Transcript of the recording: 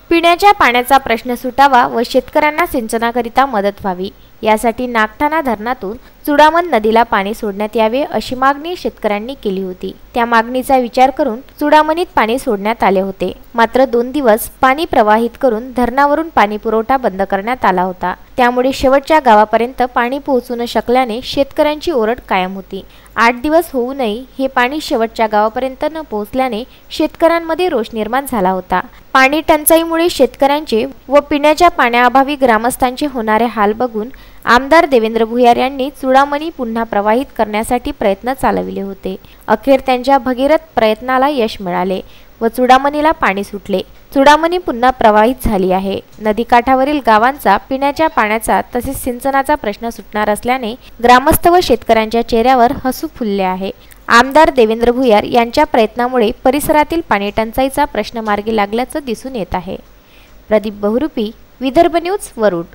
पिण्याच्या पाण्याचा प्रश्न सुटावा व शेतकऱ्यांना सिंचनाकरिता मदत व्हावी यासाठी नागठाणा धरणातून चुडामण नदीला पाणी सोडण्यात यावे अशी मागणी शेतकऱ्यांनी केली होती। त्या मागणीचा विचार करून चुडामणीत पाणी सोडण्यात आले होते। मात्र 2 दिवस पाणी प्रवाहित करून धरणावरून पाणी पुरवठा बंद करण्यात आला होता। त्यामुळे शेवटच्या गावापर्यंत पाणी पोहोचू न शकल्याने शेतकऱ्यांची ओरड कायम होती। 8 दिवस होऊनही हे पाणी शेवटच्या गावापर्यंत न पोहोचल्याने शेतकऱ्यांमध्ये रोष निर्माण झाला होता। पाणी टंचाईमुळे शेतकऱ्यांचे व पिण्याच्या पाण्याअभावी ग्रामस्थांचे होणारे हाल बघून आमदार देवेंद्र भुयार यांनी चुडामणी पुन्हा प्रवाहित करण्यासाठी प्रयत्न चालविले होते। अखेर त्यांच्या भगीरथ प्रयत्नाला यश मिळाले व चुडामणीला पाणी सुटले। चुडामणी पुन्हा प्रवाहित झाली आहे। नदीकाठावरील गावांचा पिण्याच्या पाण्याचा तसेच सिंचनाचा प्रश्न सुटणार असल्याने ग्रामस्थ व शेतकऱ्यांच्या चेहऱ्यावर हसू फुलले आहे। आमदार देवेंद्र भुयार यांच्या प्रयत्नामुळे परिसरातील पाणी टंचाईचा प्रश्न मार्गी लागल्याचं दिसून येत आहे। प्रदीप बहुरूपी, विदर्भ न्यूज, वरुड।